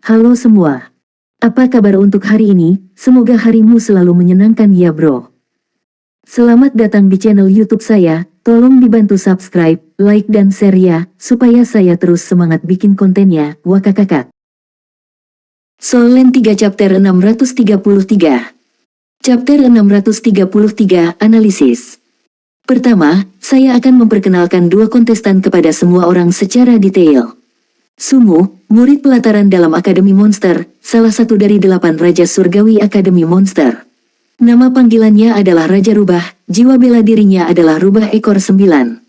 Halo semua. Apa kabar untuk hari ini? Semoga harimu selalu menyenangkan ya bro. Selamat datang di channel YouTube saya. Tolong dibantu subscribe, like dan share ya, supaya saya terus semangat bikin kontennya. Wakakakak. Solen 3 chapter 633. Chapter 633 Analisis. Pertama, saya akan memperkenalkan dua kontestan kepada semua orang secara detail. Sumu, murid pelataran dalam Akademi Monster, salah satu dari 8 Raja Surgawi Akademi Monster. Nama panggilannya adalah Raja Rubah, jiwa bela dirinya adalah Rubah Ekor 9.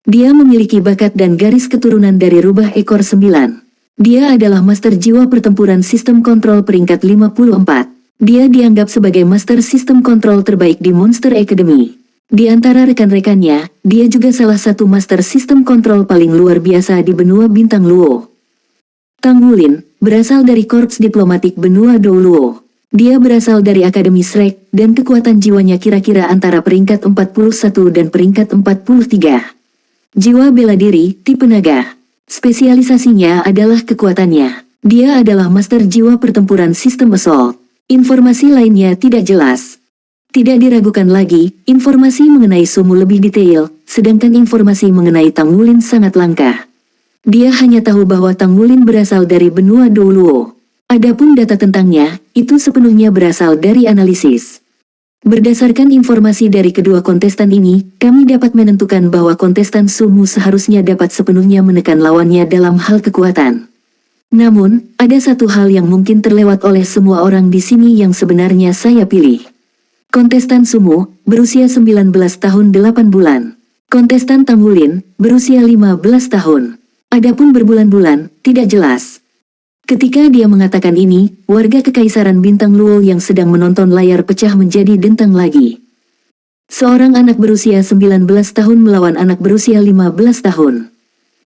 Dia memiliki bakat dan garis keturunan dari Rubah Ekor 9. Dia adalah Master Jiwa Pertempuran Sistem Kontrol peringkat 54. Dia dianggap sebagai Master Sistem Kontrol terbaik di Monster Academy. Di antara rekan-rekannya, dia juga salah satu Master Sistem Kontrol paling luar biasa di benua Bintang Luo. Tang Wulin, berasal dari Korps Diplomatik benua Dou Luo. Dia berasal dari Akademi Shrek, dan kekuatan jiwanya kira-kira antara peringkat 41 dan peringkat 43. Jiwa bela diri, tipe naga. Spesialisasinya adalah kekuatannya. Dia adalah Master Jiwa Pertempuran Sistem Assault. Informasi lainnya tidak jelas. Tidak diragukan lagi, informasi mengenai Sumu lebih detail, sedangkan informasi mengenai Tang Wulin sangat langka. Dia hanya tahu bahwa Tang Wulin berasal dari benua Dou Luo. Adapun data tentangnya, itu sepenuhnya berasal dari analisis. Berdasarkan informasi dari kedua kontestan ini, kami dapat menentukan bahwa kontestan Sumu seharusnya dapat sepenuhnya menekan lawannya dalam hal kekuatan. Namun, ada satu hal yang mungkin terlewat oleh semua orang di sini yang sebenarnya saya pilih. Kontestan Sumu, berusia 19 tahun 8 bulan. Kontestan Tang Wulin, berusia 15 tahun. Adapun berbulan-bulan, tidak jelas. Ketika dia mengatakan ini, warga Kekaisaran Bintang Luo yang sedang menonton layar pecah menjadi dentang lagi. Seorang anak berusia 19 tahun melawan anak berusia 15 tahun.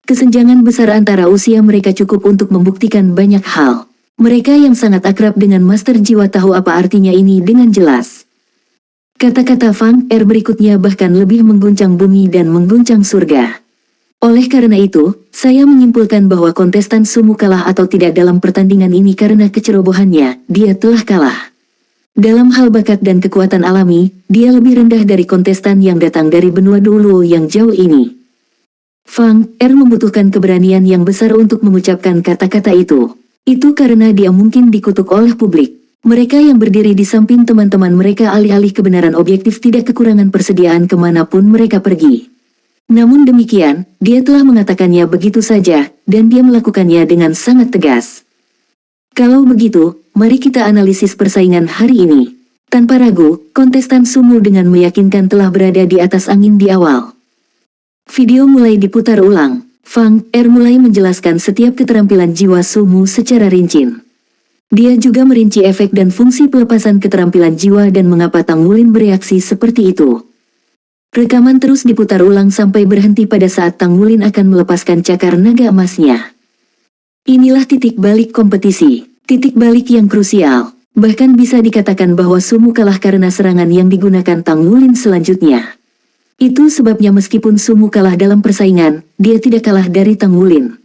Kesenjangan besar antara usia mereka cukup untuk membuktikan banyak hal. Mereka yang sangat akrab dengan Master Jiwa tahu apa artinya ini dengan jelas. Kata-kata Fang Er berikutnya bahkan lebih mengguncang bumi dan mengguncang surga. Oleh karena itu, saya menyimpulkan bahwa kontestan Sumu kalah atau tidak dalam pertandingan ini karena kecerobohannya, dia telah kalah. Dalam hal bakat dan kekuatan alami, dia lebih rendah dari kontestan yang datang dari benua Dou Luo yang jauh ini. Fang Er membutuhkan keberanian yang besar untuk mengucapkan kata-kata itu. Itu karena dia mungkin dikutuk oleh publik. Mereka yang berdiri di samping teman-teman mereka alih-alih kebenaran objektif tidak kekurangan persediaan kemanapun mereka pergi. Namun demikian, dia telah mengatakannya begitu saja, dan dia melakukannya dengan sangat tegas. Kalau begitu, mari kita analisis persaingan hari ini. Tanpa ragu, kontestan Sumu dengan meyakinkan telah berada di atas angin di awal. Video mulai diputar ulang. Fang Er mulai menjelaskan setiap keterampilan jiwa Sumu secara rinci. Dia juga merinci efek dan fungsi pelepasan keterampilan jiwa dan mengapa Tang Wulin bereaksi seperti itu. Rekaman terus diputar ulang sampai berhenti pada saat Tang Wulin akan melepaskan cakar naga emasnya. Inilah titik balik kompetisi, titik balik yang krusial. Bahkan bisa dikatakan bahwa Sumu kalah karena serangan yang digunakan Tang Wulin selanjutnya. Itu sebabnya meskipun Sumu kalah dalam persaingan, dia tidak kalah dari Tang Wulin.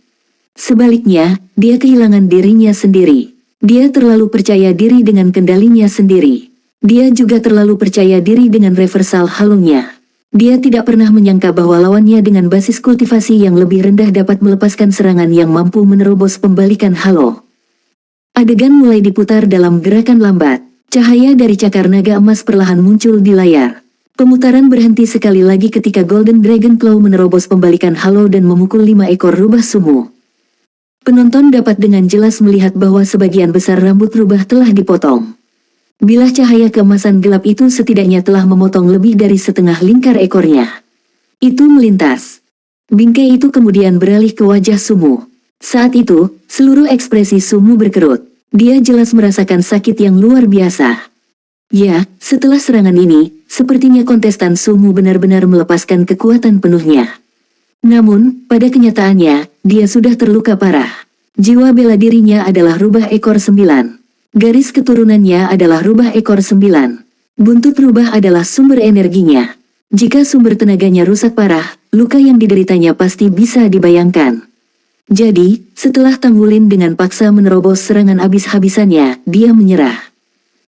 Sebaliknya, dia kehilangan dirinya sendiri. Dia terlalu percaya diri dengan kendalinya sendiri. Dia juga terlalu percaya diri dengan reversal halonya. Dia tidak pernah menyangka bahwa lawannya dengan basis kultivasi yang lebih rendah dapat melepaskan serangan yang mampu menerobos pembalikan halo. Adegan mulai diputar dalam gerakan lambat. Cahaya dari cakar naga emas perlahan muncul di layar. Pemutaran berhenti sekali lagi ketika Golden Dragon Claw menerobos pembalikan halo dan memukul 5 ekor rubah Sumu. Penonton dapat dengan jelas melihat bahwa sebagian besar rambut rubah telah dipotong. Bilah cahaya keemasan gelap itu setidaknya telah memotong lebih dari setengah lingkar ekornya. Itu melintas. Bingkai itu kemudian beralih ke wajah Sumu. Saat itu, seluruh ekspresi Sumu berkerut. Dia jelas merasakan sakit yang luar biasa. Ya, setelah serangan ini, sepertinya kontestan Sumu benar-benar melepaskan kekuatan penuhnya. Namun, pada kenyataannya, dia sudah terluka parah. Jiwa bela dirinya adalah Rubah Ekor 9. Garis keturunannya adalah Rubah Ekor 9. Buntut rubah adalah sumber energinya. Jika sumber tenaganya rusak parah, luka yang dideritanya pasti bisa dibayangkan. Jadi, setelah Tang Wulin dengan paksa menerobos serangan habis-habisannya, dia menyerah.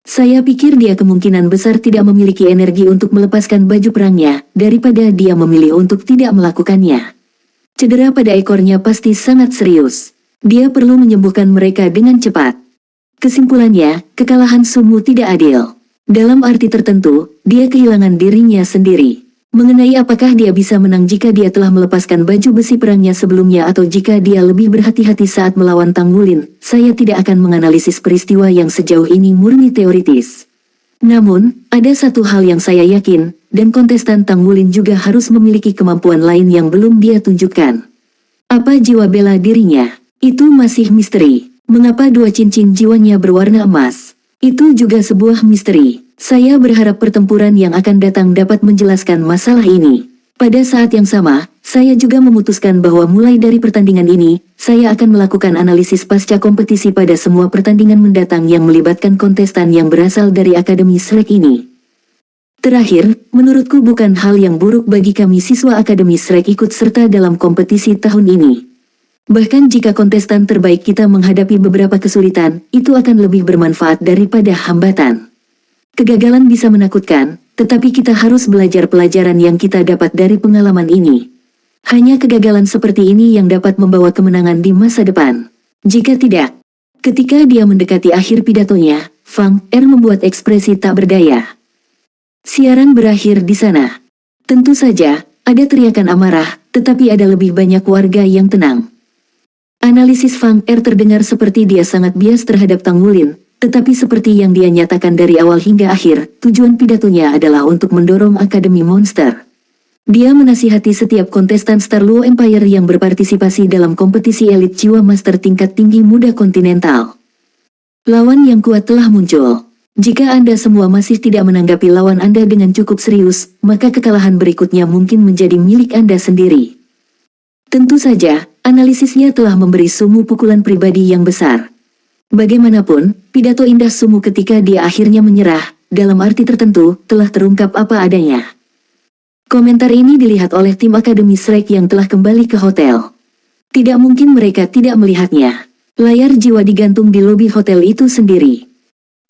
Saya pikir dia kemungkinan besar tidak memiliki energi untuk melepaskan baju perangnya, daripada dia memilih untuk tidak melakukannya. Cedera pada ekornya pasti sangat serius. Dia perlu menyembuhkan mereka dengan cepat. Kesimpulannya, kekalahan Sumu tidak adil. Dalam arti tertentu, dia kehilangan dirinya sendiri. Mengenai apakah dia bisa menang jika dia telah melepaskan baju besi perangnya sebelumnya atau jika dia lebih berhati-hati saat melawan Tang Wulin, saya tidak akan menganalisis peristiwa yang sejauh ini murni teoritis. Namun, ada satu hal yang saya yakin, dan kontestan Tang Wulin juga harus memiliki kemampuan lain yang belum dia tunjukkan. Apa jiwa bela dirinya? Itu masih misteri. Mengapa dua cincin jiwanya berwarna emas? Itu juga sebuah misteri. Saya berharap pertempuran yang akan datang dapat menjelaskan masalah ini. Pada saat yang sama, saya juga memutuskan bahwa mulai dari pertandingan ini, saya akan melakukan analisis pasca kompetisi pada semua pertandingan mendatang yang melibatkan kontestan yang berasal dari Akademi Shrek ini. Terakhir, menurutku bukan hal yang buruk bagi kami siswa Akademi Shrek ikut serta dalam kompetisi tahun ini. Bahkan jika kontestan terbaik kita menghadapi beberapa kesulitan, itu akan lebih bermanfaat daripada hambatan. Kegagalan bisa menakutkan, tetapi kita harus belajar pelajaran yang kita dapat dari pengalaman ini. Hanya kegagalan seperti ini yang dapat membawa kemenangan di masa depan. Jika tidak, ketika dia mendekati akhir pidatonya, Fang Er membuat ekspresi tak berdaya. Siaran berakhir di sana. Tentu saja, ada teriakan amarah, tetapi ada lebih banyak warga yang tenang. Analisis Fang Er terdengar seperti dia sangat bias terhadap Tang Wulin, tetapi seperti yang dia nyatakan dari awal hingga akhir, tujuan pidatonya adalah untuk mendorong Akademi Monster. Dia menasihati setiap kontestan Star Luo Empire yang berpartisipasi dalam kompetisi elit jiwa master tingkat tinggi muda kontinental. Lawan yang kuat telah muncul. Jika Anda semua masih tidak menanggapi lawan Anda dengan cukup serius, maka kekalahan berikutnya mungkin menjadi milik Anda sendiri. Tentu saja, analisisnya telah memberi Sumu pukulan pribadi yang besar. Bagaimanapun, pidato indah Sumu ketika dia akhirnya menyerah, dalam arti tertentu, telah terungkap apa adanya. Komentar ini dilihat oleh tim Akademi Shrek yang telah kembali ke hotel. Tidak mungkin mereka tidak melihatnya. Layar jiwa digantung di lobi hotel itu sendiri.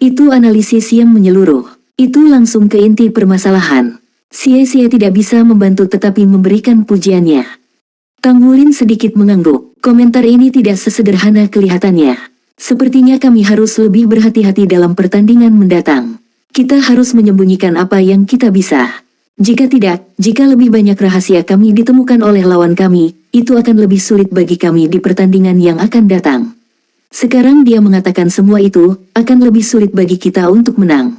Itu analisis yang menyeluruh. Itu langsung ke inti permasalahan. Sia-sia tidak bisa membantu tetapi memberikan pujiannya. Tang Wulin sedikit mengangguk. Komentar ini tidak sesederhana kelihatannya. Sepertinya kami harus lebih berhati-hati dalam pertandingan mendatang. Kita harus menyembunyikan apa yang kita bisa. Jika tidak, jika lebih banyak rahasia kami ditemukan oleh lawan kami, itu akan lebih sulit bagi kami di pertandingan yang akan datang. Sekarang dia mengatakan semua itu, akan lebih sulit bagi kita untuk menang.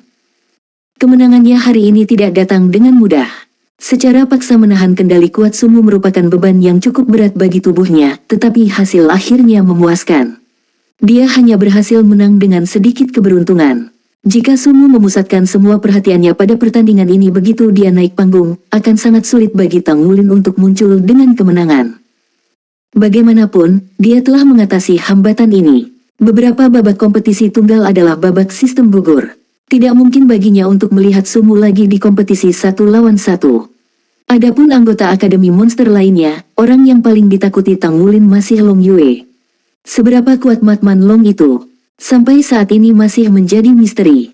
Kemenangannya hari ini tidak datang dengan mudah. Secara paksa menahan kendali kuat Sumu merupakan beban yang cukup berat bagi tubuhnya, tetapi hasil akhirnya memuaskan. Dia hanya berhasil menang dengan sedikit keberuntungan. Jika Sumu memusatkan semua perhatiannya pada pertandingan ini begitu dia naik panggung, akan sangat sulit bagi Tang Wulin untuk muncul dengan kemenangan. Bagaimanapun, dia telah mengatasi hambatan ini. Beberapa babak kompetisi tunggal adalah babak sistem gugur. Tidak mungkin baginya untuk melihat Sumu lagi di kompetisi 1 lawan 1. Adapun anggota Akademi Monster lainnya, orang yang paling ditakuti Tang Wulin masih Long Yue. Seberapa kuat Matman Long itu? Sampai saat ini masih menjadi misteri.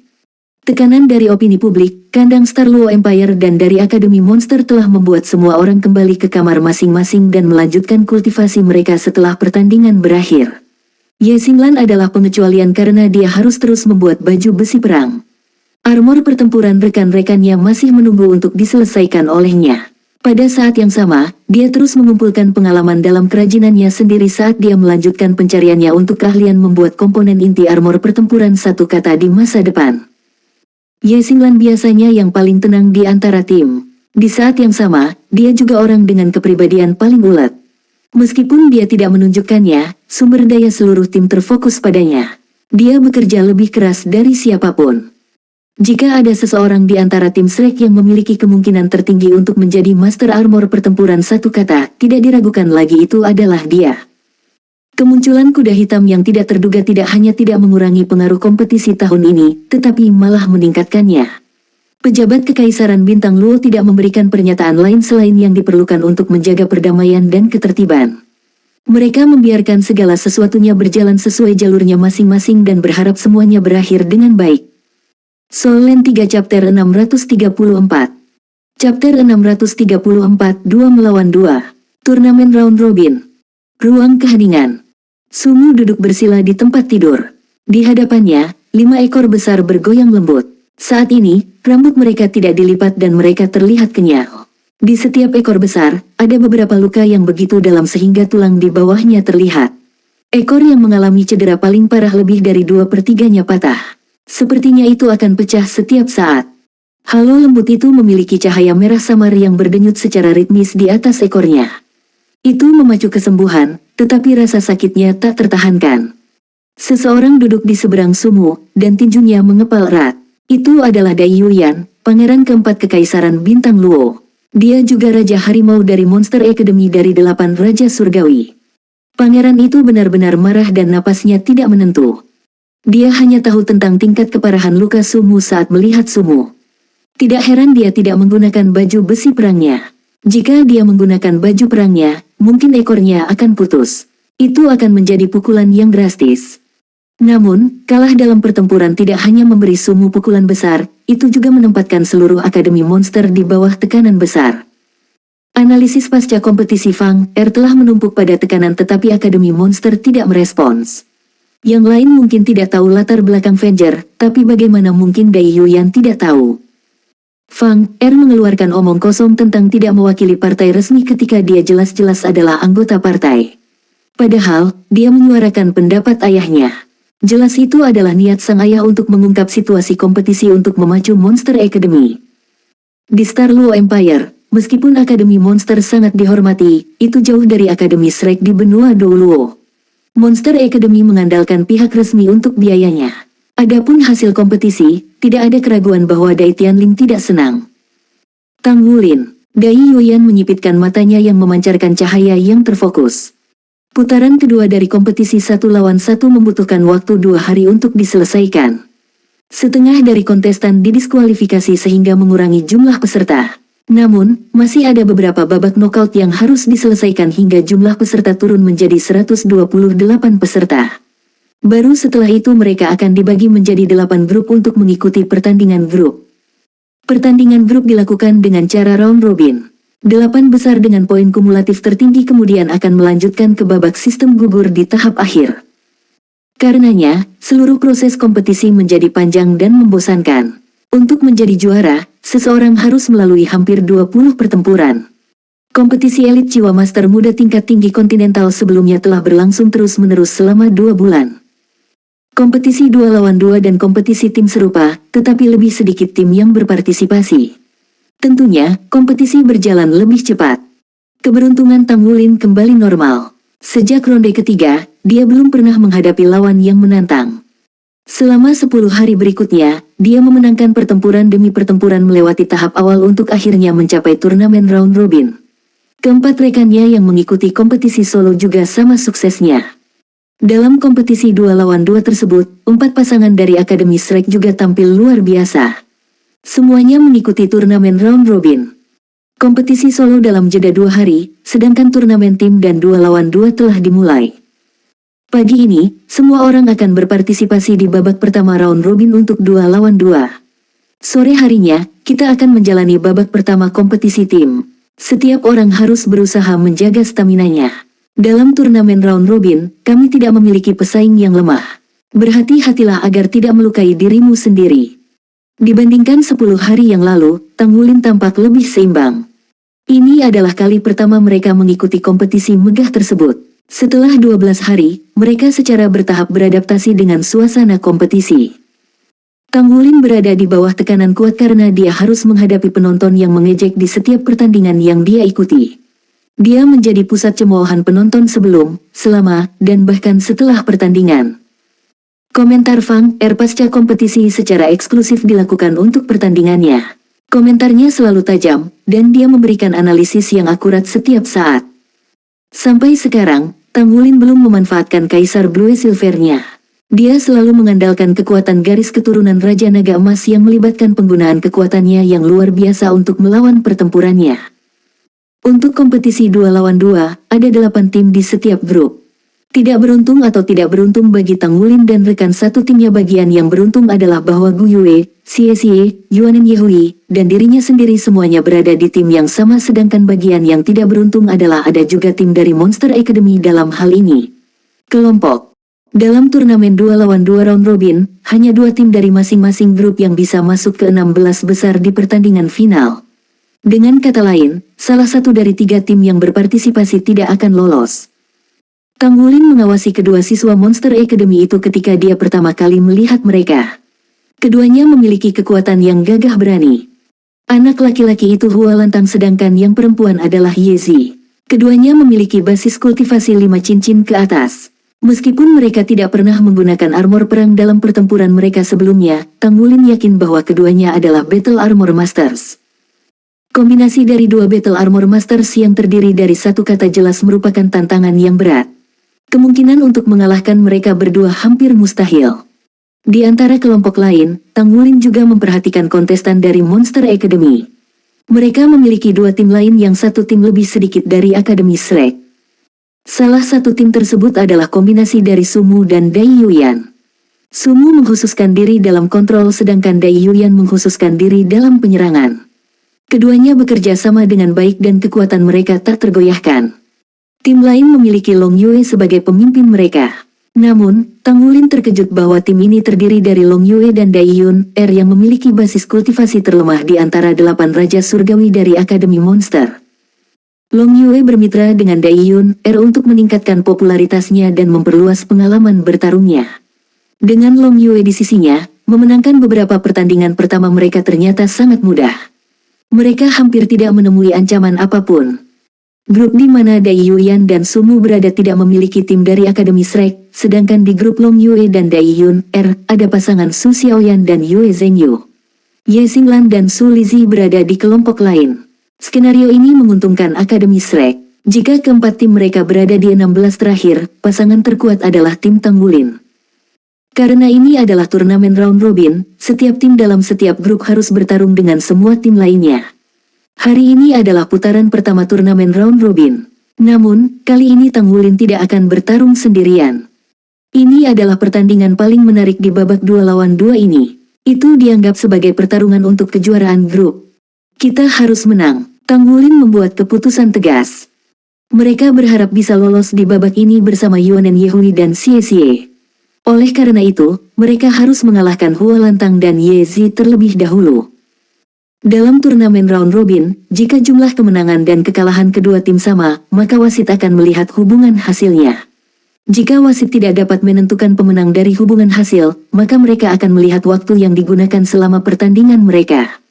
Tekanan dari opini publik, kandang Star Luo Empire dan dari Akademi Monster telah membuat semua orang kembali ke kamar masing-masing dan melanjutkan kultivasi mereka setelah pertandingan berakhir. Ye Xinglan adalah pengecualian karena dia harus terus membuat baju besi perang. Armor pertempuran rekan-rekannya masih menunggu untuk diselesaikan olehnya. Pada saat yang sama, dia terus mengumpulkan pengalaman dalam kerajinannya sendiri saat dia melanjutkan pencariannya untuk keahlian membuat komponen inti armor pertempuran satu kata di masa depan. Ye Xinglan biasanya yang paling tenang di antara tim. Di saat yang sama, dia juga orang dengan kepribadian paling ulet. Meskipun dia tidak menunjukkannya, sumber daya seluruh tim terfokus padanya. Dia bekerja lebih keras dari siapapun. Jika ada seseorang di antara tim Shrek yang memiliki kemungkinan tertinggi untuk menjadi Master Armor pertempuran satu kata, tidak diragukan lagi itu adalah dia. Kemunculan kuda hitam yang tidak terduga tidak hanya tidak mengurangi pengaruh kompetisi tahun ini, tetapi malah meningkatkannya. Pejabat Kekaisaran Bintang Luo tidak memberikan pernyataan lain selain yang diperlukan untuk menjaga perdamaian dan ketertiban. Mereka membiarkan segala sesuatunya berjalan sesuai jalurnya masing-masing dan berharap semuanya berakhir dengan baik. Soul Land 3 Chapter 634. Chapter 634 2 melawan 2. Turnamen Round Robin. Ruang keheningan. Sumu duduk bersila di tempat tidur. Di hadapannya, 5 ekor besar bergoyang lembut. Saat ini, rambut mereka tidak dilipat dan mereka terlihat kenyal. Di setiap ekor besar, ada beberapa luka yang begitu dalam sehingga tulang di bawahnya terlihat. Ekor yang mengalami cedera paling parah lebih dari 2/3-nya patah. Sepertinya itu akan pecah setiap saat. Halo lembut itu memiliki cahaya merah samar yang berdenyut secara ritmis di atas ekornya. Itu memacu kesembuhan, tetapi rasa sakitnya tak tertahankan. Seseorang duduk di seberang Sumu, dan tinjunya mengepal erat. Itu adalah Dai Yuyan, pangeran keempat Kekaisaran Bintang Luo. Dia juga Raja Harimau dari Monster Academy dari 8 Raja Surgawi. Pangeran itu benar-benar marah dan napasnya tidak menentu. Dia hanya tahu tentang tingkat keparahan luka Sumu saat melihat Sumu. Tidak heran dia tidak menggunakan baju besi perangnya. Jika dia menggunakan baju perangnya, mungkin ekornya akan putus. Itu akan menjadi pukulan yang drastis. Namun, kalah dalam pertempuran tidak hanya memberi Sumu pukulan besar, itu juga menempatkan seluruh Akademi Monster di bawah tekanan besar. Analisis pasca kompetisi Fang Er telah menumpuk pada tekanan tetapi Akademi Monster tidak merespons. Yang lain mungkin tidak tahu latar belakang Venger, tapi bagaimana mungkin Dai Yuyan tidak tahu? Fang Er mengeluarkan omong kosong tentang tidak mewakili partai resmi ketika dia jelas-jelas adalah anggota partai. Padahal, dia menyuarakan pendapat ayahnya. Jelas itu adalah niat sang ayah untuk mengungkap situasi kompetisi untuk memacu Monster Academy. Di Star Luo Empire, meskipun Akademi Monster sangat dihormati, itu jauh dari Akademi Shrek di benua Dou Luo. Monster Academy mengandalkan pihak resmi untuk biayanya. Adapun hasil kompetisi, tidak ada keraguan bahwa Dai Tianling tidak senang. Tang Wulin, Dai Yuyan menyipitkan matanya yang memancarkan cahaya yang terfokus. Putaran kedua dari kompetisi 1 lawan 1 membutuhkan waktu 2 hari untuk diselesaikan. Setengah dari kontestan didiskualifikasi sehingga mengurangi jumlah peserta. Namun, masih ada beberapa babak knockout yang harus diselesaikan hingga jumlah peserta turun menjadi 128 peserta. Baru setelah itu mereka akan dibagi menjadi 8 grup untuk mengikuti pertandingan grup. Pertandingan grup dilakukan dengan cara round robin. 8 besar dengan poin kumulatif tertinggi kemudian akan melanjutkan ke babak sistem gugur di tahap akhir. Karenanya, seluruh proses kompetisi menjadi panjang dan membosankan. Untuk menjadi juara, seseorang harus melalui hampir 20 pertempuran. Kompetisi elit jiwa master muda tingkat tinggi kontinental sebelumnya telah berlangsung terus-menerus selama 2 bulan. Kompetisi 2 lawan 2 dan kompetisi tim serupa, tetapi lebih sedikit tim yang berpartisipasi. Tentunya, kompetisi berjalan lebih cepat. Keberuntungan Tang Wulin kembali normal. Sejak ronde ketiga, dia belum pernah menghadapi lawan yang menantang. Selama 10 hari berikutnya, dia memenangkan pertempuran demi pertempuran melewati tahap awal untuk akhirnya mencapai turnamen round robin. Keempat rekannya yang mengikuti kompetisi solo juga sama suksesnya. Dalam kompetisi 2 lawan 2 tersebut, 4 pasangan dari Akademi Shrek juga tampil luar biasa. Semuanya mengikuti turnamen round robin. Kompetisi solo dalam jeda 2 hari, sedangkan turnamen tim dan 2 lawan 2 telah dimulai. Pagi ini, semua orang akan berpartisipasi di babak pertama round robin untuk 2 lawan 2. Sore harinya, kita akan menjalani babak pertama kompetisi tim. Setiap orang harus berusaha menjaga staminanya. Dalam turnamen round robin, kami tidak memiliki pesaing yang lemah. Berhati-hatilah agar tidak melukai dirimu sendiri. Dibandingkan 10 hari yang lalu, Tang Wulin tampak lebih seimbang. Ini adalah kali pertama mereka mengikuti kompetisi megah tersebut. Setelah 12 hari, mereka secara bertahap beradaptasi dengan suasana kompetisi. Tang Wulin berada di bawah tekanan kuat karena dia harus menghadapi penonton yang mengejek di setiap pertandingan yang dia ikuti. Dia menjadi pusat cemoohan penonton sebelum, selama, dan bahkan setelah pertandingan. Komentar Fang Er pasca kompetisi secara eksklusif dilakukan untuk pertandingannya. Komentarnya selalu tajam, dan dia memberikan analisis yang akurat setiap saat. Sampai sekarang, Tang Wulin belum memanfaatkan Kaisar Blue Silvernya. Dia selalu mengandalkan kekuatan garis keturunan Raja Naga Emas yang melibatkan penggunaan kekuatannya yang luar biasa untuk melawan pertempurannya. Untuk kompetisi 2 lawan 2, ada 8 tim di setiap grup. Tidak beruntung atau tidak beruntung bagi Tanggulin dan rekan satu timnya, bagian yang beruntung adalah bahwa Gu Yue, Xie, Yuanen Yehui, dan dirinya sendiri semuanya berada di tim yang sama, sedangkan bagian yang tidak beruntung adalah ada juga tim dari Monster Academy dalam hal ini. Kelompok. Dalam turnamen 2 lawan 2 round robin, hanya 2 tim dari masing-masing grup yang bisa masuk ke 16 besar di pertandingan final. Dengan kata lain, salah satu dari 3 tim yang berpartisipasi tidak akan lolos. Tanggulin mengawasi kedua siswa Monster Academy itu ketika dia pertama kali melihat mereka. Keduanya memiliki kekuatan yang gagah berani. Anak laki-laki itu Hua Lantang, sedangkan yang perempuan adalah Yezi. Keduanya memiliki basis kultivasi 5 cincin ke atas. Meskipun mereka tidak pernah menggunakan armor perang dalam pertempuran mereka sebelumnya, Tanggulin yakin bahwa keduanya adalah Battle Armor Masters. Kombinasi dari 2 Battle Armor Masters yang terdiri dari satu kata jelas merupakan tantangan yang berat. Kemungkinan untuk mengalahkan mereka berdua hampir mustahil. Di antara kelompok lain, Tanggulin juga memperhatikan kontestan dari Monster Academy. Mereka memiliki 2 tim lain yang satu tim lebih sedikit dari Akademi Shrek. Salah satu tim tersebut adalah kombinasi dari Sumu dan Dai Yuyan. Sumu mengkhususkan diri dalam kontrol, sedangkan Dai Yuyan mengkhususkan diri dalam penyerangan. Keduanya bekerja sama dengan baik dan kekuatan mereka tak tergoyahkan. Tim lain memiliki Long Yue sebagai pemimpin mereka. Namun, Tanggulin terkejut bahwa tim ini terdiri dari Long Yue dan Dai Yun Er yang memiliki basis kultivasi terlemah di antara 8 Raja Surgawi dari Akademi Monster. Long Yue bermitra dengan Dai Yun Er untuk meningkatkan popularitasnya dan memperluas pengalaman bertarungnya. Dengan Long Yue di sisinya, memenangkan beberapa pertandingan pertama mereka ternyata sangat mudah. Mereka hampir tidak menemui ancaman apapun. Grup di mana Dai Yuyan dan Sumu berada tidak memiliki tim dari Akademi Shrek, sedangkan di grup Long Yue dan Dai Yun Er ada pasangan Su Xiaoyan dan Yue Zhengyu. Ye Xinglan dan Su Lizhi berada di kelompok lain. Skenario ini menguntungkan Akademi Shrek. Jika keempat tim mereka berada di 16 terakhir, pasangan terkuat adalah tim Tanggulin. Karena ini adalah turnamen round robin, setiap tim dalam setiap grup harus bertarung dengan semua tim lainnya. Hari ini adalah putaran pertama turnamen round robin. Namun, kali ini Tanggulin tidak akan bertarung sendirian. Ini adalah pertandingan paling menarik di babak 2 lawan 2 ini. Itu dianggap sebagai pertarungan untuk kejuaraan grup. Kita harus menang. Tanggulin membuat keputusan tegas. Mereka berharap bisa lolos di babak ini bersama Yuanen Yehui dan Xie. Oleh karena itu, mereka harus mengalahkan Hua Lantang dan Yezi terlebih dahulu. Dalam turnamen round robin, jika jumlah kemenangan dan kekalahan kedua tim sama, maka wasit akan melihat hubungan hasilnya. Jika wasit tidak dapat menentukan pemenang dari hubungan hasil, maka mereka akan melihat waktu yang digunakan selama pertandingan mereka.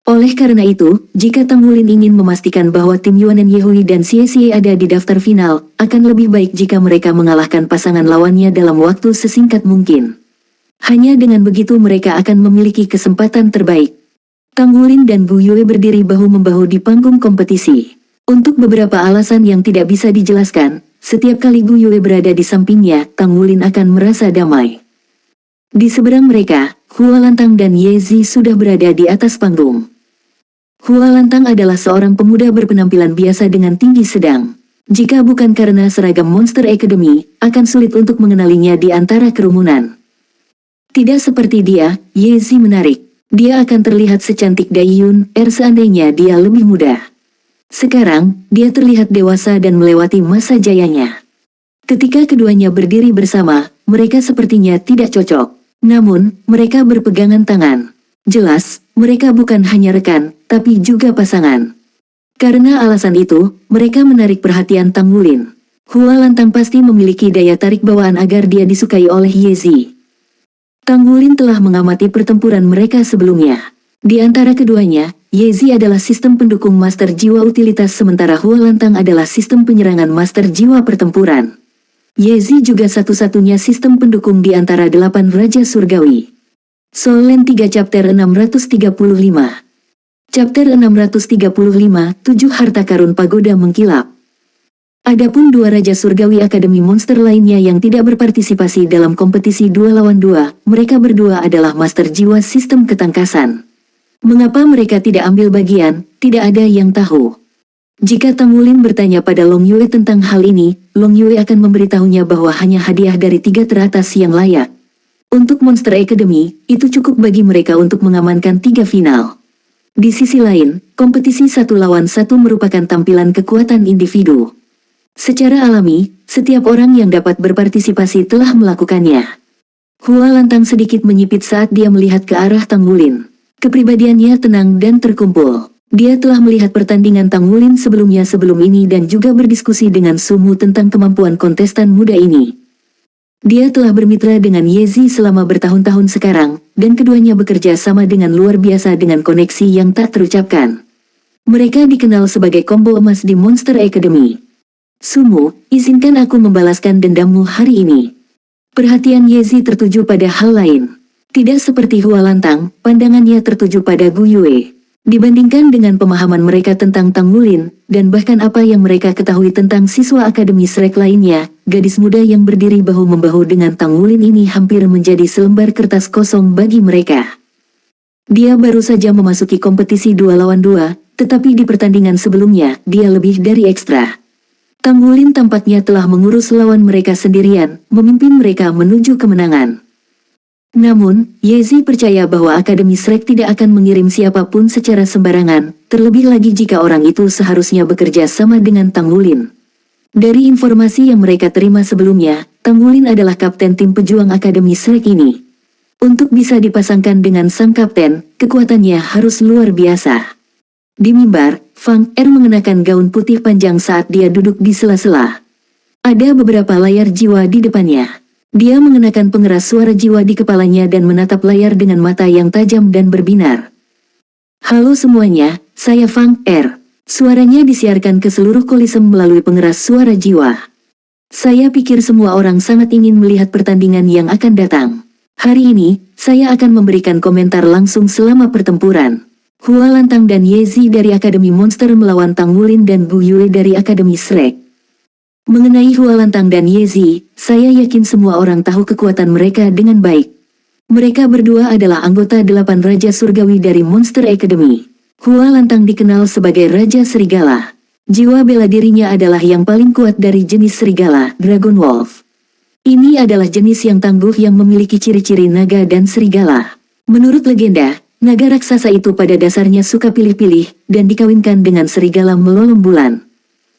Oleh karena itu, jika Tanggulin ingin memastikan bahwa tim Yuanen Yehui dan Xie ada di daftar final, akan lebih baik jika mereka mengalahkan pasangan lawannya dalam waktu sesingkat mungkin. Hanya dengan begitu mereka akan memiliki kesempatan terbaik. Tanggulin dan Gu Yue berdiri bahu-membahu di panggung kompetisi. Untuk beberapa alasan yang tidak bisa dijelaskan, setiap kali Gu Yue berada di sampingnya, Tanggulin akan merasa damai. Di seberang mereka, Hua Lantang dan Yezi sudah berada di atas panggung. Hua Lantang adalah seorang pemuda berpenampilan biasa dengan tinggi sedang. Jika bukan karena seragam Monster Academy, akan sulit untuk mengenalinya di antara kerumunan. Tidak seperti dia, Yezi menarik. Dia akan terlihat secantik Dai Yun Er seandainya dia lebih muda. Sekarang, dia terlihat dewasa dan melewati masa jayanya. Ketika keduanya berdiri bersama, mereka sepertinya tidak cocok. Namun, mereka berpegangan tangan. Jelas, mereka bukan hanya rekan, tapi juga pasangan. Karena alasan itu, mereka menarik perhatian Tanggulin. Hua Lantang pasti memiliki daya tarik bawaan agar dia disukai oleh Yezi. Tanggulin telah mengamati pertempuran mereka sebelumnya. Di antara keduanya, Yezi adalah sistem pendukung Master Jiwa Utilitas sementara Hua Lantang adalah sistem penyerangan Master Jiwa Pertempuran. Yezi juga satu-satunya sistem pendukung di antara 8 Raja Surgawi. Soul Land 3 Chapter 635. Chapter 635, 7 Harta Karun Pagoda Mengkilap. Adapun 2 Raja Surgawi Akademi Monster lainnya yang tidak berpartisipasi dalam kompetisi 2 lawan 2, mereka berdua adalah Master Jiwa Sistem Ketangkasan. Mengapa mereka tidak ambil bagian, tidak ada yang tahu. Jika Tang Wulin bertanya pada Long Yue tentang hal ini, Long Yue akan memberitahunya bahwa hanya hadiah dari 3 teratas yang layak. Untuk Monster Academy, itu cukup bagi mereka untuk mengamankan 3 final. Di sisi lain, kompetisi 1 lawan 1 merupakan tampilan kekuatan individu. Secara alami, setiap orang yang dapat berpartisipasi telah melakukannya. Hua Lantang sedikit menyipit saat dia melihat ke arah Tang Wulin. Kepribadiannya tenang dan terkumpul. Dia telah melihat pertandingan Tang Wulin sebelumnya sebelum ini dan juga berdiskusi dengan Sumu tentang kemampuan kontestan muda ini. Dia telah bermitra dengan Yezi selama bertahun-tahun sekarang, dan keduanya bekerja sama dengan luar biasa dengan koneksi yang tak terucapkan. Mereka dikenal sebagai combo emas di Monster Academy. Sumu, izinkan aku membalaskan dendammu hari ini. Perhatian Yezi tertuju pada hal lain. Tidak seperti Hua Lantang, pandangannya tertuju pada Gu Yue. Dibandingkan dengan pemahaman mereka tentang Tang Wulin, dan bahkan apa yang mereka ketahui tentang siswa Akademi Shrek lainnya, gadis muda yang berdiri bahu-membahu dengan Tang Wulin ini hampir menjadi selembar kertas kosong bagi mereka. Dia baru saja memasuki kompetisi 2 lawan 2, tetapi di pertandingan sebelumnya, dia lebih dari ekstra. Tang Wulin tampaknya telah mengurus lawan mereka sendirian, memimpin mereka menuju kemenangan. Namun, Yezi percaya bahwa Akademi Shrek tidak akan mengirim siapapun secara sembarangan, terlebih lagi jika orang itu seharusnya bekerja sama dengan Tang Wulin. Dari informasi yang mereka terima sebelumnya, Tang Wulin adalah kapten tim pejuang Akademi Shrek ini. Untuk bisa dipasangkan dengan sang kapten, kekuatannya harus luar biasa. Di mimbar, Fang Er mengenakan gaun putih panjang saat dia duduk di sela-sela. Ada beberapa layar jiwa di depannya. Dia mengenakan pengeras suara jiwa di kepalanya dan menatap layar dengan mata yang tajam dan berbinar. Halo semuanya, saya Fang Er. Suaranya disiarkan ke seluruh kolisem melalui pengeras suara jiwa. Saya pikir semua orang sangat ingin melihat pertandingan yang akan datang. Hari ini, saya akan memberikan komentar langsung selama pertempuran. Hua Lantang dan Yezi dari Akademi Monster melawan Tang Wulin dan Gu Yue dari Akademi Shrek. Mengenai Hua Lantang dan Yezi, saya yakin semua orang tahu kekuatan mereka dengan baik. Mereka berdua adalah anggota 8 Raja Surgawi dari Monster Academy. Hua Lantang dikenal sebagai Raja Serigala. Jiwa bela dirinya adalah yang paling kuat dari jenis serigala, Dragon Wolf. Ini adalah jenis yang tangguh yang memiliki ciri-ciri naga dan serigala. Menurut legenda, naga raksasa itu pada dasarnya suka pilih-pilih, dan dikawinkan dengan serigala melolong bulan.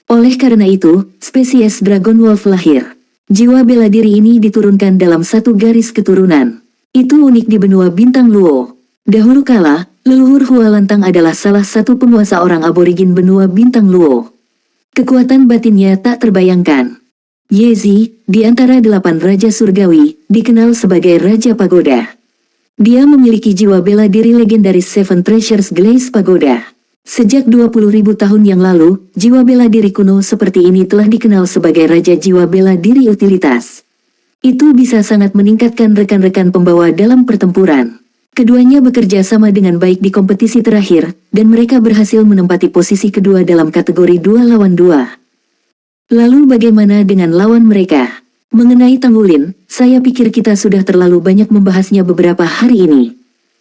Oleh karena itu, spesies Dragon Wolf lahir. Jiwa bela diri ini diturunkan dalam satu garis keturunan. Itu unik di benua Bintang Luo. Dahulu kala, leluhur Hua Lantang adalah salah satu penguasa orang aborigin benua Bintang Luo. Kekuatan batinnya tak terbayangkan. Yezi, di antara 8 Raja Surgawi, dikenal sebagai Raja Pagoda. Dia memiliki jiwa bela diri legendaris Seven Treasures Glaze Pagoda. Sejak 20.000 tahun yang lalu, jiwa bela diri kuno seperti ini telah dikenal sebagai Raja Jiwa Bela Diri Utilitas. Itu bisa sangat meningkatkan rekan-rekan pembawa dalam pertempuran. Keduanya bekerja sama dengan baik di kompetisi terakhir, dan mereka berhasil menempati posisi kedua dalam kategori 2 lawan 2. Lalu bagaimana dengan lawan mereka? Mengenai Tang Wulin, saya pikir kita sudah terlalu banyak membahasnya beberapa hari ini.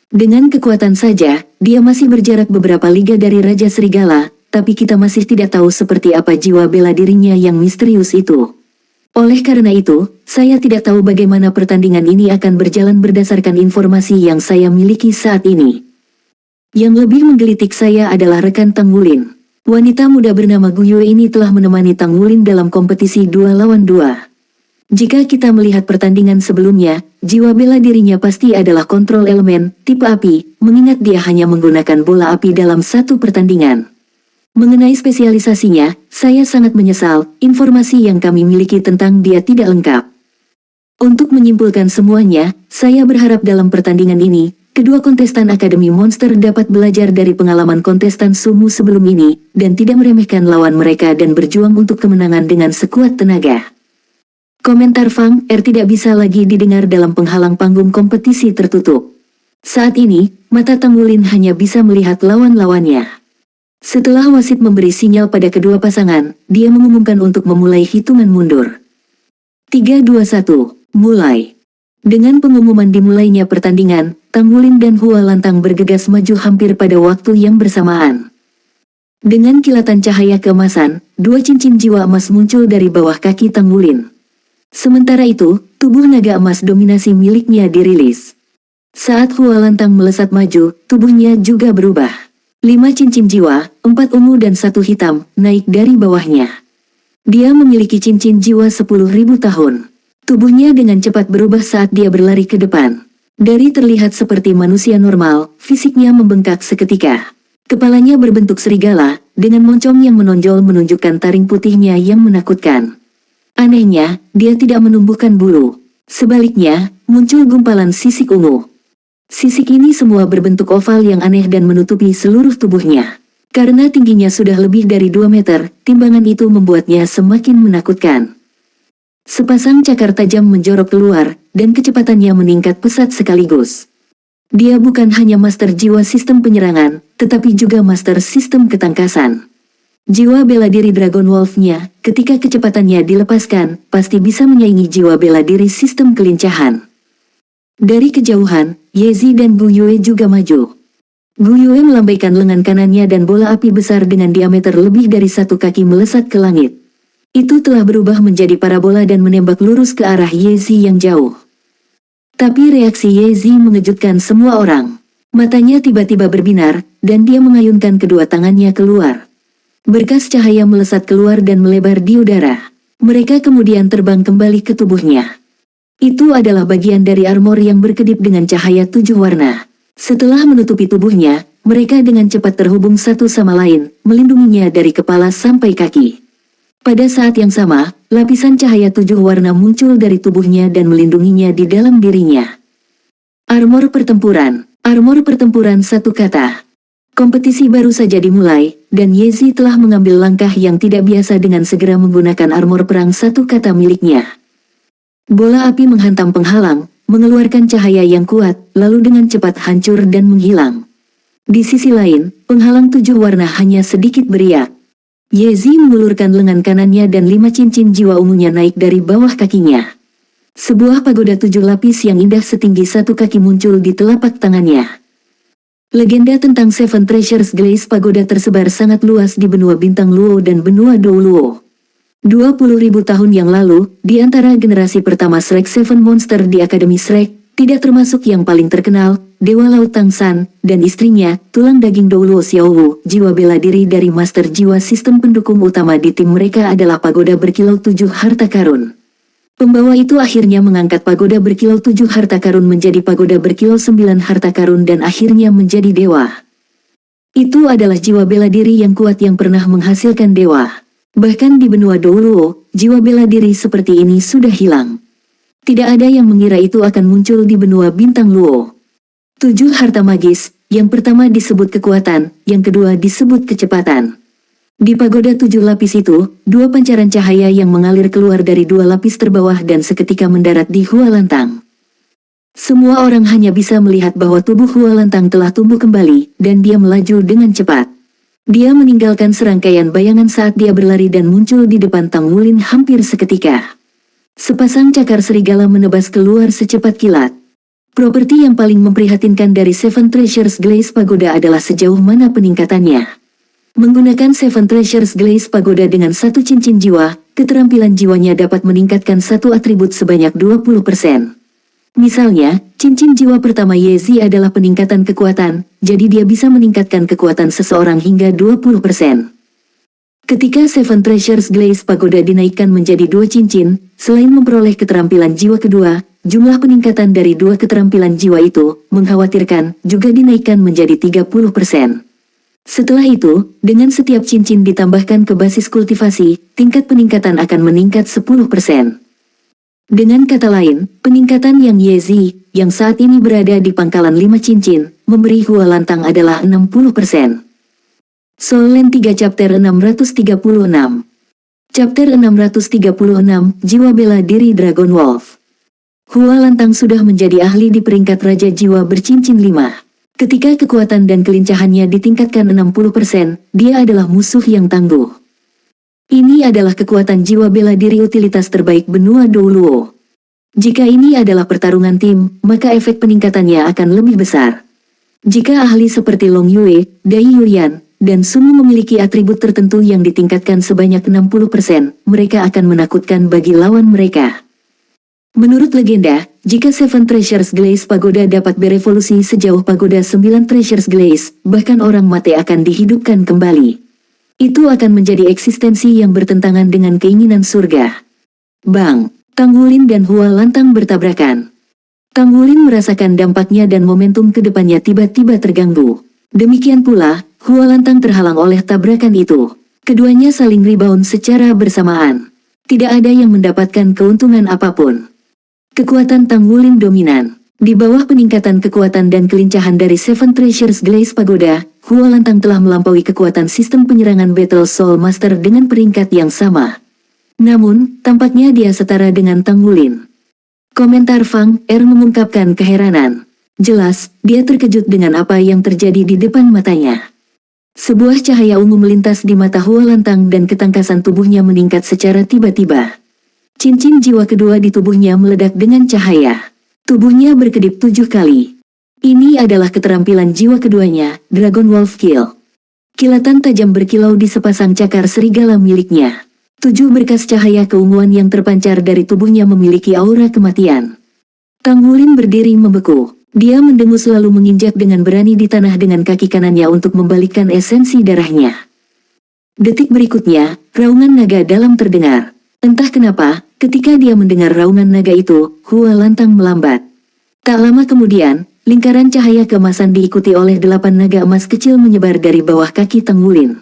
Dengan kekuatan saja, dia masih berjarak beberapa liga dari Raja Serigala, tapi kita masih tidak tahu seperti apa jiwa bela dirinya yang misterius itu. Oleh karena itu, saya tidak tahu bagaimana pertandingan ini akan berjalan berdasarkan informasi yang saya miliki saat ini. Yang lebih menggelitik saya adalah rekan Tang Wulin. Wanita muda bernama Gu Yue ini telah menemani Tang Wulin dalam kompetisi 2 lawan 2. Jika kita melihat pertandingan sebelumnya, jiwa bela dirinya pasti adalah kontrol elemen, tipe api, mengingat dia hanya menggunakan bola api dalam satu pertandingan. Mengenai spesialisasinya, saya sangat menyesal, informasi yang kami miliki tentang dia tidak lengkap. Untuk menyimpulkan semuanya, saya berharap dalam pertandingan ini, kedua kontestan Akademi Monster dapat belajar dari pengalaman kontestan Sumu sebelum ini, dan tidak meremehkan lawan mereka dan berjuang untuk kemenangan dengan sekuat tenaga. Komentar Fang Er tidak bisa lagi didengar dalam penghalang panggung kompetisi tertutup. Saat ini, mata Tang Wulin hanya bisa melihat lawan-lawannya. Setelah wasit memberi sinyal pada kedua pasangan, dia mengumumkan untuk memulai hitungan mundur. 3, 2, 1, mulai. Dengan pengumuman dimulainya pertandingan, Tang Wulin dan Hua Lantang bergegas maju hampir pada waktu yang bersamaan. Dengan kilatan cahaya keemasan, dua cincin jiwa emas muncul dari bawah kaki Tang Wulin. Sementara itu, tubuh naga emas dominasi miliknya dirilis. Saat Hualantang melesat maju, tubuhnya juga berubah. 5 cincin jiwa, 4 ungu dan 1 hitam, naik dari bawahnya. Dia memiliki cincin jiwa 10.000 tahun. Tubuhnya dengan cepat berubah saat dia berlari ke depan. Dari terlihat seperti manusia normal, fisiknya membengkak seketika. Kepalanya berbentuk serigala, dengan moncong yang menonjol menunjukkan taring putihnya yang menakutkan. Anehnya, dia tidak menumbuhkan bulu. Sebaliknya, muncul gumpalan sisik ungu. Sisik ini semua berbentuk oval yang aneh dan menutupi seluruh tubuhnya. Karena tingginya sudah lebih dari 2 meter, timbangan itu membuatnya semakin menakutkan. Sepasang cakar tajam menjorok keluar, dan kecepatannya meningkat pesat sekaligus. Dia bukan hanya master jiwa sistem penyerangan, tetapi juga master sistem ketangkasan. Jiwa bela diri Dragon Wolf-nya, ketika kecepatannya dilepaskan, pasti bisa menyaingi jiwa bela diri sistem kelincahan. Dari kejauhan, Yezi dan Gu Yue juga maju. Gu Yue melambaikan lengan kanannya dan bola api besar dengan diameter lebih dari 1 kaki melesat ke langit. Itu telah berubah menjadi parabola dan menembak lurus ke arah Yezi yang jauh. Tapi reaksi Yezi mengejutkan semua orang. Matanya tiba-tiba berbinar, dan dia mengayunkan kedua tangannya keluar. Berkas cahaya melesat keluar dan melebar di udara. Mereka kemudian terbang kembali ke tubuhnya. Itu adalah bagian dari armor yang berkedip dengan cahaya 7 warna. Setelah menutupi tubuhnya, mereka dengan cepat terhubung satu sama lain, melindunginya dari kepala sampai kaki. Pada saat yang sama, lapisan cahaya 7 warna muncul dari tubuhnya dan melindunginya di dalam dirinya. Armor pertempuran satu kata. Kompetisi baru saja dimulai, dan Yezi telah mengambil langkah yang tidak biasa dengan segera menggunakan armor perang satu kata miliknya. Bola api menghantam penghalang, mengeluarkan cahaya yang kuat, lalu dengan cepat hancur dan menghilang. Di sisi lain, penghalang 7 warna hanya sedikit beriak. Yezi mengulurkan lengan kanannya dan 5 cincin jiwa ungunya naik dari bawah kakinya. Sebuah pagoda 7 lapis yang indah setinggi 1 kaki muncul di telapak tangannya. Legenda tentang Seven Treasures Glaze Pagoda tersebar sangat luas di benua Bintang Luo dan benua Dou Luo. 20.000 tahun yang lalu, di antara generasi pertama Shrek Seven Monster di Akademi Shrek, tidak termasuk yang paling terkenal, Dewa Laut Tang San, dan istrinya, tulang daging Dou Luo Xiaowu, jiwa bela diri dari master jiwa sistem pendukung utama di tim mereka adalah pagoda berkilau 7 harta karun. Pembawa itu akhirnya mengangkat pagoda berkilau 7 harta karun menjadi pagoda berkilau 9 harta karun dan akhirnya menjadi dewa. Itu adalah jiwa bela diri yang kuat yang pernah menghasilkan dewa. Bahkan di benua Dou Luo, jiwa bela diri seperti ini sudah hilang. Tidak ada yang mengira itu akan muncul di benua Bintang Luo. 7 harta magis, yang pertama disebut kekuatan, yang kedua disebut kecepatan. Di pagoda 7 lapis itu, 2 pancaran cahaya yang mengalir keluar dari 2 lapis terbawah dan seketika mendarat di Hualantang. Semua orang hanya bisa melihat bahwa tubuh Hualantang telah tumbuh kembali, dan dia melaju dengan cepat. Dia meninggalkan serangkaian bayangan saat dia berlari dan muncul di depan Tang Wulin hampir seketika. Sepasang cakar serigala menebas keluar secepat kilat. Properti yang paling memprihatinkan dari Seven Treasures Glaze Pagoda adalah sejauh mana peningkatannya. Menggunakan Seven Treasures Glaze Pagoda dengan 1 cincin jiwa, keterampilan jiwanya dapat meningkatkan 1 atribut sebanyak 20%. Misalnya, cincin jiwa pertama Yezi adalah peningkatan kekuatan, jadi dia bisa meningkatkan kekuatan seseorang hingga 20%. Ketika Seven Treasures Glaze Pagoda dinaikkan menjadi 2 cincin, selain memperoleh keterampilan jiwa kedua, jumlah peningkatan dari 2 keterampilan jiwa itu, mengkhawatirkan, juga dinaikkan menjadi 30%. Setelah itu, dengan setiap cincin ditambahkan ke basis kultivasi, tingkat peningkatan akan meningkat 10%. Dengan kata lain, peningkatan yang Yezi, yang saat ini berada di pangkalan 5 cincin, memberi Hualantang adalah 60%. Soul Land 3 Chapter 636. Chapter 636, Jiwa Bela Diri Dragon Wolf. Hualantang sudah menjadi ahli di peringkat Raja Jiwa bercincin 5. Ketika kekuatan dan kelincahannya ditingkatkan 60%, dia adalah musuh yang tangguh. Ini adalah kekuatan jiwa bela diri utilitas terbaik benua Dou Luo. Jika ini adalah pertarungan tim, maka efek peningkatannya akan lebih besar. Jika ahli seperti Long Yue, Dai Yuyan, dan Sumu memiliki atribut tertentu yang ditingkatkan sebanyak 60%, mereka akan menakutkan bagi lawan mereka. Menurut legenda, jika Seven Treasures Glaze Pagoda dapat berevolusi sejauh Pagoda 9 Treasures Glaze, bahkan orang mati akan dihidupkan kembali. Itu akan menjadi eksistensi yang bertentangan dengan keinginan surga. Bang! Tanggulin dan Hua lantang bertabrakan. Tanggulin merasakan dampaknya dan momentum ke depannya tiba-tiba terganggu. Demikian pula, Hua lantang terhalang oleh tabrakan itu. Keduanya saling rebound secara bersamaan. Tidak ada yang mendapatkan keuntungan apapun. Kekuatan Tanggulin dominan. Di bawah peningkatan kekuatan dan kelincahan dari Seven Treasures Glaze Pagoda, Hua lantang telah melampaui kekuatan sistem penyerangan Battle Soul Master dengan peringkat yang sama. Namun, tampaknya dia setara dengan Tanggulin. Komentar Fang Er mengungkapkan keheranan. Jelas, dia terkejut dengan apa yang terjadi di depan matanya. Sebuah cahaya ungu melintas di mata Hua lantang dan ketangkasan tubuhnya meningkat secara tiba-tiba. Cincin jiwa kedua di tubuhnya meledak dengan cahaya. Tubuhnya berkedip 7 kali. Ini adalah keterampilan jiwa keduanya, Dragon Wolf Kill. Kilatan tajam berkilau di sepasang cakar serigala miliknya. 7 berkas cahaya keunguan yang terpancar dari tubuhnya memiliki aura kematian. Tanggulin berdiri membeku. Dia mendengus lalu menginjak dengan berani di tanah dengan kaki kanannya untuk membalikkan esensi darahnya. Detik berikutnya, raungan naga dalam terdengar. Entah kenapa, ketika dia mendengar raungan naga itu, Hua lantang melambat. Tak lama kemudian, lingkaran cahaya keemasan diikuti oleh 8 naga emas kecil menyebar dari bawah kaki Tanggulin.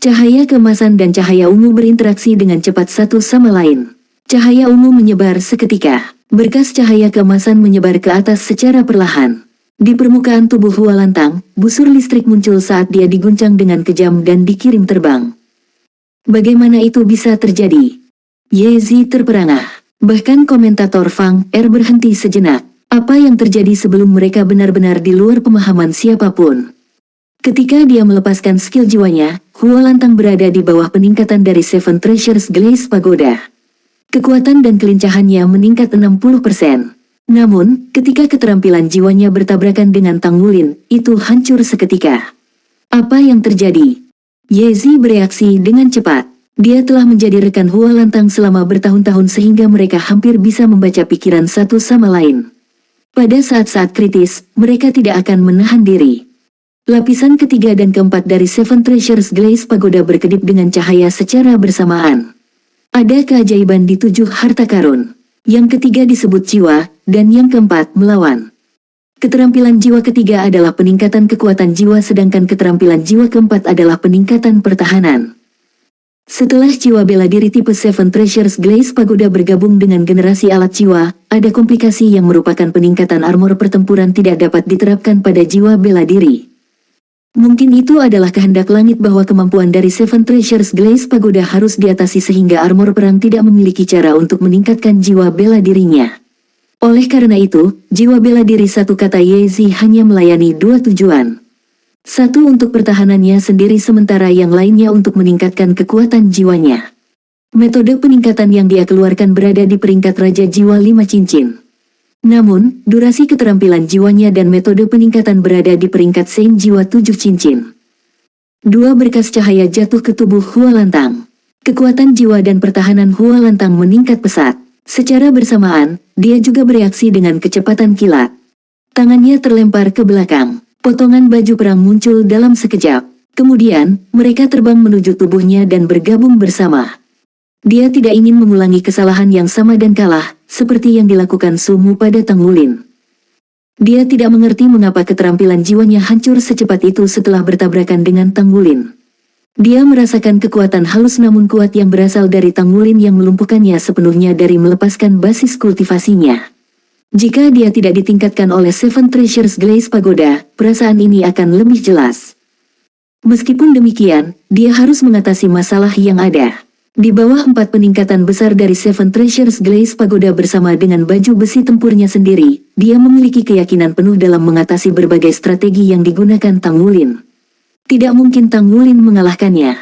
Cahaya keemasan dan cahaya ungu berinteraksi dengan cepat satu sama lain. Cahaya ungu menyebar seketika. Berkas cahaya keemasan menyebar ke atas secara perlahan. Di permukaan tubuh Hua lantang, busur listrik muncul saat dia diguncang dengan kejam dan dikirim terbang. Bagaimana itu bisa terjadi? Yezi terperangah. Bahkan komentator Fang Er berhenti sejenak. Apa yang terjadi sebelum mereka benar-benar di luar pemahaman siapapun? Ketika dia melepaskan skill jiwanya, Hua lantang berada di bawah peningkatan dari Seven Treasures Glaze Pagoda. Kekuatan dan kelincahannya meningkat 60%. Namun, ketika keterampilan jiwanya bertabrakan dengan Tanggulin, itu hancur seketika. Apa yang terjadi? Yezi bereaksi dengan cepat. Dia telah menjadi rekan Hua lantang selama bertahun-tahun sehingga mereka hampir bisa membaca pikiran satu sama lain. Pada saat-saat kritis, mereka tidak akan menahan diri. Lapisan ketiga dan keempat dari Seven Treasures Glaze Pagoda berkedip dengan cahaya secara bersamaan. Ada keajaiban di 7 harta karun. Yang ketiga disebut jiwa, dan yang keempat melawan. Keterampilan jiwa ketiga adalah peningkatan kekuatan jiwa sedangkan keterampilan jiwa keempat adalah peningkatan pertahanan. Setelah jiwa bela diri tipe Seven Treasures Glaze Pagoda bergabung dengan generasi alat jiwa, ada komplikasi yang merupakan peningkatan armor pertempuran tidak dapat diterapkan pada jiwa bela diri. Mungkin itu adalah kehendak langit bahwa kemampuan dari Seven Treasures Glaze Pagoda harus diatasi sehingga armor perang tidak memiliki cara untuk meningkatkan jiwa bela dirinya. Oleh karena itu, jiwa bela diri satu kata Yezi hanya melayani 2 tujuan. Satu untuk pertahanannya sendiri sementara yang lainnya untuk meningkatkan kekuatan jiwanya. Metode peningkatan yang dia keluarkan berada di peringkat Raja Jiwa 5 Cincin. Namun, durasi keterampilan jiwanya dan metode peningkatan berada di peringkat Sein Jiwa 7 Cincin. 2 berkas cahaya jatuh ke tubuh Hua lantang. Kekuatan jiwa dan pertahanan Hua lantang meningkat pesat. Secara bersamaan, dia juga bereaksi dengan kecepatan kilat. Tangannya terlempar ke belakang. Potongan baju perang muncul dalam sekejap. Kemudian, mereka terbang menuju tubuhnya dan bergabung bersama. Dia tidak ingin mengulangi kesalahan yang sama dan kalah, seperti yang dilakukan Sumu pada Tanggulin. Dia tidak mengerti mengapa keterampilan jiwanya hancur secepat itu setelah bertabrakan dengan Tanggulin. Dia merasakan kekuatan halus namun kuat yang berasal dari Tanggulin yang melumpuhkannya sepenuhnya dari melepaskan basis kultivasinya. Jika dia tidak ditingkatkan oleh Seven Treasures Glaze Pagoda, perasaan ini akan lebih jelas. Meskipun demikian, dia harus mengatasi masalah yang ada. Di bawah 4 peningkatan besar dari Seven Treasures Glaze Pagoda bersama dengan baju besi tempurnya sendiri, dia memiliki keyakinan penuh dalam mengatasi berbagai strategi yang digunakan Tanggulin. Tidak mungkin Tanggulin mengalahkannya.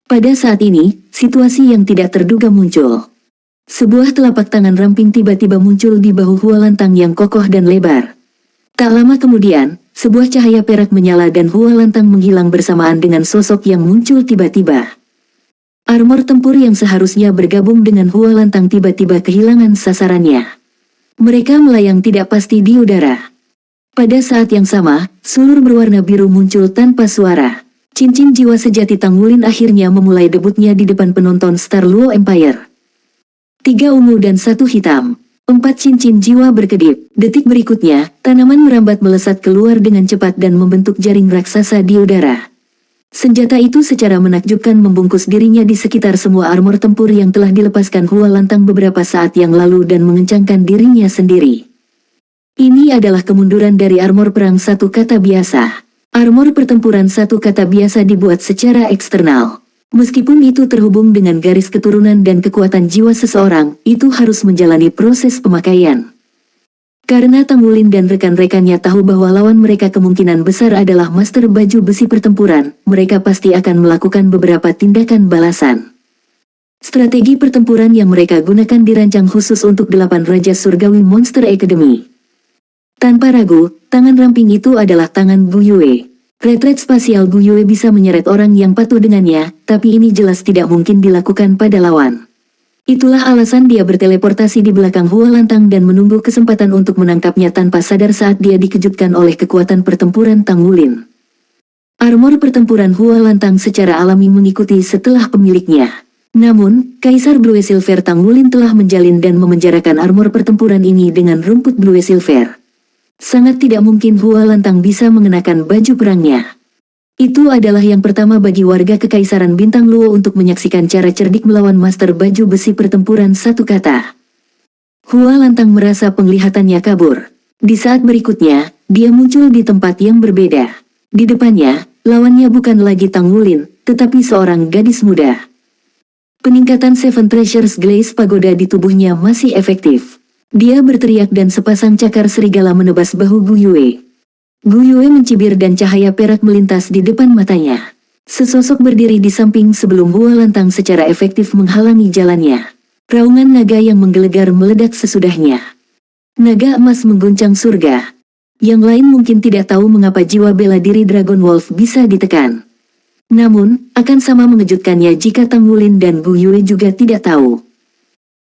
Pada saat ini, situasi yang tidak terduga muncul. Sebuah telapak tangan ramping tiba-tiba muncul di bahu Hua lantang yang kokoh dan lebar. Tak lama kemudian, Sebuah cahaya perak menyala dan Hua Lantang menghilang bersamaan dengan sosok yang muncul tiba-tiba. Armor tempur yang seharusnya bergabung dengan Hua Lantang tiba-tiba kehilangan sasarannya. Mereka melayang tidak pasti di udara. Pada saat yang sama, sulur berwarna biru muncul tanpa suara. Cincin jiwa sejati Tang Wulin akhirnya memulai debutnya di depan penonton Star Luo Empire. 3 ungu dan 1 hitam. 4 cincin jiwa berkedip. Detik berikutnya, tanaman merambat melesat keluar dengan cepat dan membentuk jaring raksasa di udara. Senjata itu secara menakjubkan membungkus dirinya di sekitar semua armor tempur yang telah dilepaskan Hua Lantang beberapa saat yang lalu dan mengencangkan dirinya sendiri. Ini adalah kemunduran dari armor perang satu kata biasa. Armor pertempuran satu kata biasa dibuat secara eksternal. Meskipun itu terhubung dengan garis keturunan dan kekuatan jiwa seseorang, itu harus menjalani proses pemakaian. Karena Tang Wulin dan rekan-rekannya tahu bahwa lawan mereka kemungkinan besar adalah master baju besi pertempuran, mereka pasti akan melakukan beberapa tindakan balasan. Strategi pertempuran yang mereka gunakan dirancang khusus untuk 8 Raja Surgawi Monster Academy. Tanpa ragu, tangan ramping itu adalah tangan Gu Yue. Retret spasial Gu Yue bisa menyeret orang yang patuh dengannya, tapi ini jelas tidak mungkin dilakukan pada lawan. Itulah alasan dia berteleportasi di belakang Hua Lantang dan menunggu kesempatan untuk menangkapnya tanpa sadar saat dia dikejutkan oleh kekuatan pertempuran Tang Wulin. Armor pertempuran Hua Lantang secara alami mengikuti setelah pemiliknya. Namun, Kaisar Blue Silver Tang Wulin telah menjalin dan memenjarakan armor pertempuran ini dengan rumput Blue Silver. Sangat tidak mungkin Hua Lantang bisa mengenakan baju perangnya. Itu adalah yang pertama bagi warga Kekaisaran Bintang Luo untuk menyaksikan cara cerdik melawan master baju besi pertempuran satu kata. Hua Lantang merasa penglihatannya kabur. Di saat berikutnya, dia muncul di tempat yang berbeda. Di depannya, lawannya bukan lagi Tang Wulin, tetapi seorang gadis muda. Peningkatan Seven Treasures Glaze Pagoda di tubuhnya masih efektif. Dia berteriak dan sepasang cakar serigala menebas bahu Gu Yue. Gu Yue mencibir dan cahaya perak melintas di depan matanya. Sesosok berdiri di samping sebelum Hua Lantang secara efektif menghalangi jalannya. Raungan naga yang menggelegar meledak sesudahnya. Naga emas mengguncang surga. Yang lain mungkin tidak tahu mengapa jiwa bela diri Dragon Wolf bisa ditekan. Namun, akan sama mengejutkannya jika Tang Wulin dan Gu Yue juga tidak tahu.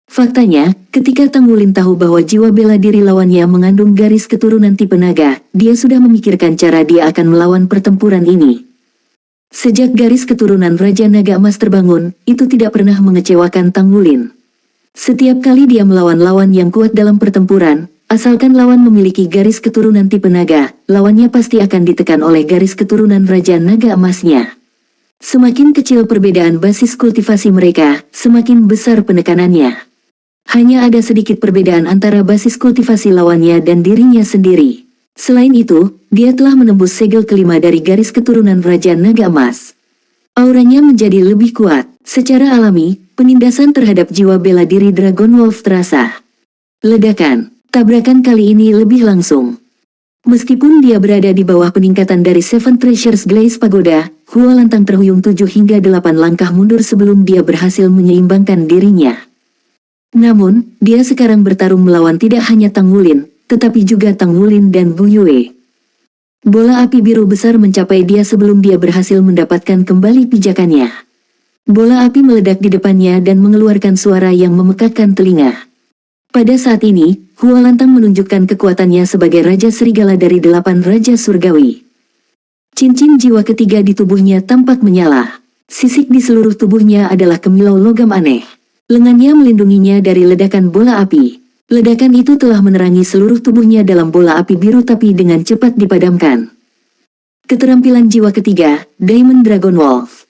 Faktanya, ketika Tang Wulin tahu bahwa jiwa bela diri lawannya mengandung garis keturunan tipe naga, dia sudah memikirkan cara dia akan melawan pertempuran ini. Sejak garis keturunan Raja Naga Emas terbangun, itu tidak pernah mengecewakan Tang Wulin. Setiap kali dia melawan lawan yang kuat dalam pertempuran, asalkan lawan memiliki garis keturunan tipe naga, lawannya pasti akan ditekan oleh garis keturunan Raja Naga Emasnya. Semakin kecil perbedaan basis kultivasi mereka, semakin besar penekanannya. Hanya ada sedikit perbedaan antara basis kultivasi lawannya dan dirinya sendiri. Selain itu, dia telah menembus segel kelima dari garis keturunan Raja Naga Emas. Auranya menjadi lebih kuat. Secara alami, penindasan terhadap jiwa bela diri Dragon Wolf terasa. Ledakan. Tabrakan kali ini lebih langsung. Meskipun dia berada di bawah peningkatan dari Seven Treasures Glaze Pagoda, Hua Lantang terhuyung 7 hingga 8 langkah mundur sebelum dia berhasil menyeimbangkan dirinya. Namun, dia sekarang bertarung melawan tidak hanya Tang Wulin, tetapi juga Tang Wulin dan Gu Yue. Bola api biru besar mencapai dia sebelum dia berhasil mendapatkan kembali pijakannya. Bola api meledak di depannya dan mengeluarkan suara yang memekakkan telinga. Pada saat ini, Hua Lantang menunjukkan kekuatannya sebagai Raja Serigala dari 8 Raja Surgawi. Cincin jiwa ketiga di tubuhnya tampak menyala. Sisik di seluruh tubuhnya adalah kemilau logam aneh. Lengannya melindunginya dari ledakan bola api. Ledakan itu telah menerangi seluruh tubuhnya dalam bola api biru tapi dengan cepat dipadamkan. Keterampilan jiwa ketiga, Diamond Dragon Wolf.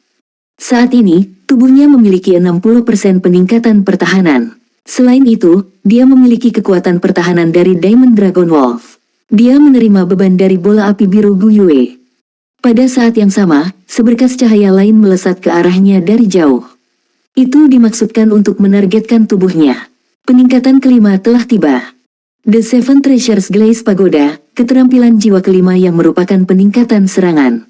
Saat ini, tubuhnya memiliki 60% peningkatan pertahanan. Selain itu, dia memiliki kekuatan pertahanan dari Diamond Dragon Wolf. Dia menerima beban dari bola api biru Gu Yue. Pada saat yang sama, seberkas cahaya lain melesat ke arahnya dari jauh. Itu dimaksudkan untuk menargetkan tubuhnya. Peningkatan kelima telah tiba. The Seven Treasures Glaze Pagoda, keterampilan jiwa kelima yang merupakan peningkatan serangan.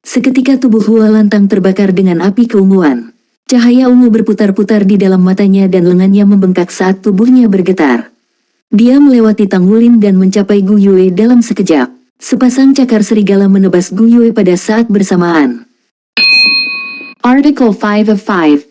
Seketika tubuh Hua Lantang terbakar dengan api keunguan. Cahaya ungu berputar-putar di dalam matanya dan lengannya membengkak saat tubuhnya bergetar. Dia melewati Tang Wulin dan mencapai Gu Yue dalam sekejap. Sepasang cakar serigala menebas Guyue pada saat bersamaan. Article 5 of 5.